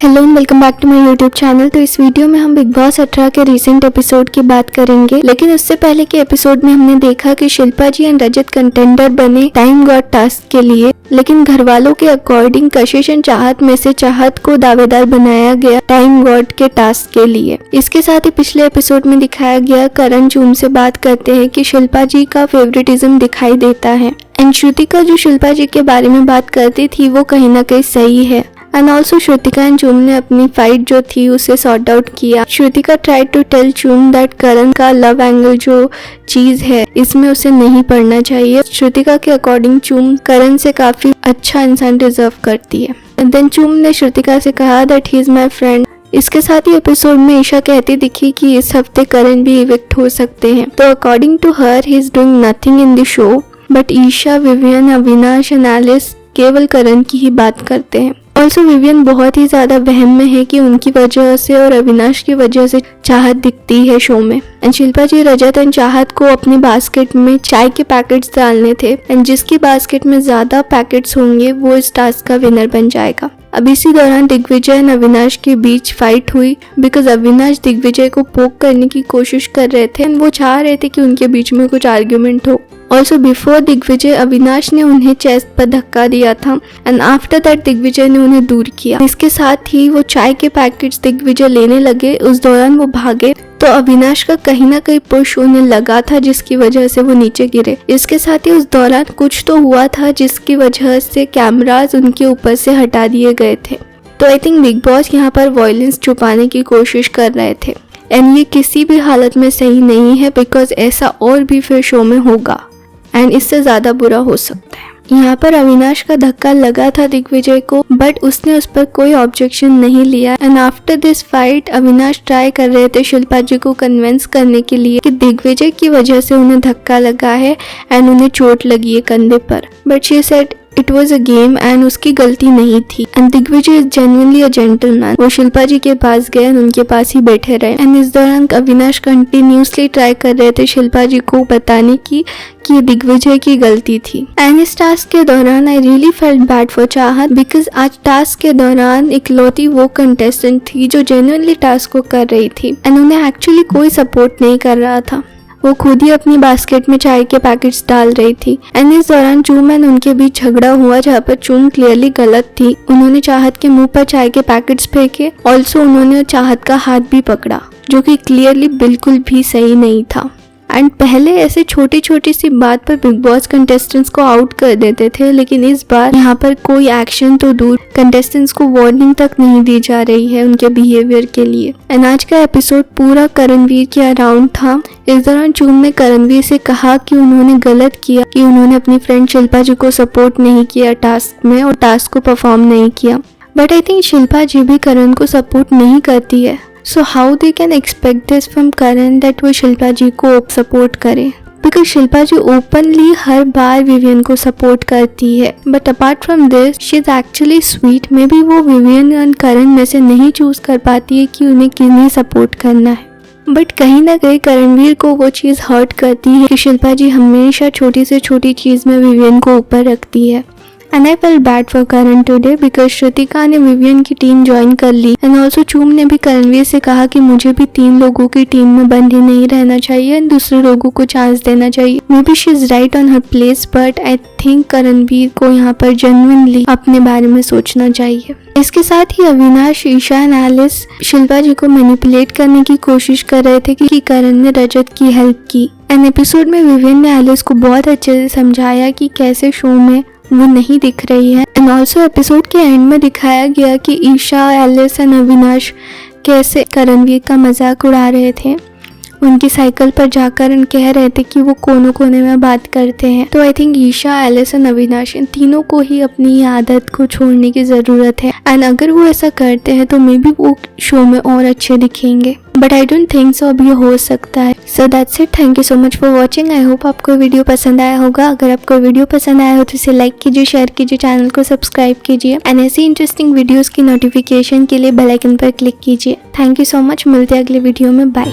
Hello and welcome back to my YouTube channel. तो इस video में हम बिग बॉस 18 के रीसेंट एपिसोड की बात करेंगे, लेकिन उससे पहले के एपिसोड में हमने देखा कि शिल्पा जी एंड रजत कंटेंडर बने टाइम गॉड टास्क के लिए, लेकिन घर वालों के अकॉर्डिंग कशिश एंड चाहत में से चाहत को दावेदार बनाया गया टाइम गॉड के टास्क के लिए। इसके साथ ही पिछले एपिसोड में दिखाया गया करण चूम से बात करते हैं कि शिल्पा जी का फेवरेटिज्म दिखाई देता है एंड श्रुतिका जो शिल्पा जी के बारे में बात करती थी वो कहीं ना कहीं सही है। एंड ऑल्सो श्रुतिका एंड चूम ने अपनी फाइट जो थी उसे सॉर्ट आउट किया। श्रुतिका ट्राई टू टेल चूम दैट करण का लव एंगल जो चीज है इसमें उसे नहीं पड़ना चाहिए। श्रुतिका के अकॉर्डिंग चूम करण से काफी अच्छा इंसान डिजर्व करती है। एंड देन चूम ने श्रुतिका से कहा that he is my friend. इसके साथ ही एपिसोड में ईशा कहती दिखी कि इस हफ्ते करण भी इविक्ट हो सकते हैं। तो according to her he is doing nothing in the show, but Eisha, Vivian, Avinash and Alice केवल करण की ही बात करते हैं। ऑल्सो विवियन बहुत ही ज्यादा वहम में है कि उनकी वजह से और अविनाश की वजह से चाहत दिखती है शो में। एंड शिल्पा जी रजत एंड चाहत को अपनी बास्केट में चाय के पैकेट्स डालने थे एंड जिसकी बास्केट में ज्यादा पैकेट्स होंगे वो इस टास्क का विनर बन जाएगा। अब इसी दौरान दिग्विजय एंड अविनाश के बीच फाइट हुई बिकॉज अविनाश दिग्विजय को पोक करने की कोशिश कर रहे थे एंड वो चाह रहे थे कि उनके बीच में कुछ आर्ग्यूमेंट हो। ऑल्सो बिफोर दिग्विजय अविनाश ने उन्हें चेस्ट पर धक्का दिया था एंड आफ्टर दैट दिग्विजय ने उन्हें दूर किया। इसके साथ ही वो चाय के पैकेट्स दिग्विजय लेने लगे, उस दौरान वो भागे तो अविनाश का कहीं ना कहीं पुश उन्हें लगा था जिसकी वजह से वो नीचे गिरे। इसके साथ ही उस दौरान कुछ तो हुआ था जिसकी वजह से कैमरास उनके ऊपर से हटा दिए गए थे। तो आई थिंक बिग बॉस यहाँ पर वायलेंस छुपाने की कोशिश कर रहे थे एंड ये किसी भी हालत में सही नहीं है बिकॉज ऐसा और भी फिर शो में होगा एंड इससे ज्यादा बुरा हो सकता है। यहाँ पर अविनाश का धक्का लगा था दिग्विजय को, बट उसने उस पर कोई ऑब्जेक्शन नहीं लिया and after this fight Avinash try कर रहे थे शिल्पा जी को कन्विंस करने के लिए कि दिग्विजय की वजह से उन्हें धक्का लगा है एंड उन्हें चोट लगी है कंधे पर, but she said it was a game and उसकी गलती नहीं थी। And Digvijay is genuinely a gentleman. वो शिल्पा जी के पास गए एंड उनके पास ही बैठे रहे एंड इस दौरान अविनाश कंटिन्यूसली ट्राई कर रहे थे शिल्पा जी को बताने की कि दिग्विजय की गलती थी। एंड इस टास्क के दौरान I really felt bad for चाहत बिकॉज आज टास्क के दौरान इकलौती वो कंटेस्टेंट थी जो जेन्युइनली टास्क को कर रही थी एंड उन्हें एक्चुअली कोई सपोर्ट नहीं कर रहा था। वो खुद ही अपनी बास्केट में चाय के पैकेट्स डाल रही थी एंड इस दौरान चूम एंड उनके बीच झगड़ा हुआ जहाँ पर चूम क्लियरली गलत थी। उन्होंने चाहत के मुंह पर चाय के पैकेट्स फेंके, ऑल्सो उन्होंने चाहत का हाथ भी पकड़ा जो कि क्लियरली बिल्कुल भी सही नहीं था। एंड पहले ऐसे छोटी छोटी सी बात पर बिग बॉस कंटेस्टेंट्स को आउट कर देते थे, लेकिन इस बार यहाँ पर कोई एक्शन तो दूर, कंटेस्टेंट्स को वार्निंग तक नहीं दी जा रही है उनके बिहेवियर के लिए। एंड आज का एपिसोड पूरा करणवीर के अराउंड था। इस दौरान चूम ने करणवीर से कहा कि उन्होंने गलत किया कि उन्होंने अपनी फ्रेंड शिल्पा जी को सपोर्ट नहीं किया टास्क में और टास्क को परफॉर्म नहीं किया। बट आई थिंक शिल्पा जी भी करण को सपोर्ट नहीं करती है, so how they can expect this from Karan that वो शिल्पा जी को सपोर्ट करे बिकॉज शिल्पा जी ओपनली हर बार विवियन को सपोर्ट करती है, but apart from this she is actually sweet. Maybe वो विवियन और करण में से नहीं चूज कर पाती है कि उन्हें किन्हें सपोर्ट करना है, बट कहीं ना कहीं करणवीर को वो चीज हर्ट करती है कि शिल्पा जी हमेशा छोटी से छोटी चीज में विवियन को ऊपर रखती है। And I felt bad for Karan today because Shrutika ने विवियन की टीम ज्वाइन कर ली एंड ऑल्सो चूम ने भी करणवीर से कहा कि मुझे भी 3 लोगों की टीम में बंधे नहीं रहना चाहिए एंड दूसरे लोगों को चांस देना चाहिए। Maybe she is right on her place, but I think Karanveer को यहाँ पर जेन्युइनली अपने बारे में सोचना चाहिए। इसके साथ ही अविनाश, ईशा एंड एलिस शिल्पा जी को मैनिपुलेट करने की कोशिश कर रहे थे कि करण ने रजत की हेल्प की एंड एपिसोड में विवियन ने एलिस को बहुत अच्छे से समझाया कि कैसे शो में वो नहीं दिख रही है। एंड ऑल्सो एपिसोड के एंड में दिखाया गया कि ईशा, एलिस एंड अविनाश कैसे करणवीर का मजाक उड़ा रहे थे, उनकी साइकिल पर जाकर कह रहे थे कि वो कोने कोने में बात करते हैं। तो I think Isha, Alice and Avinash इन तीनों को ही अपनी आदत को छोड़ने की जरूरत है एंड अगर वो ऐसा करते हैं तो मे बी वो शो में और अच्छे दिखेंगे, but I don't think so अब ये हो सकता है। So that's it, thank you so much for watching. I hope आपको वीडियो पसंद आया होगा। अगर आपको वीडियो पसंद आया हो तो इसे लाइक कीजिए, शेयर कीजिए, चैनल को सब्सक्राइब कीजिए एंड ऐसी इंटरेस्टिंग वीडियोस की नोटिफिकेशन के लिए बेल आइकन पर क्लिक कीजिए। थैंक यू सो मच, मिलते हैं अगले वीडियो में, बाय।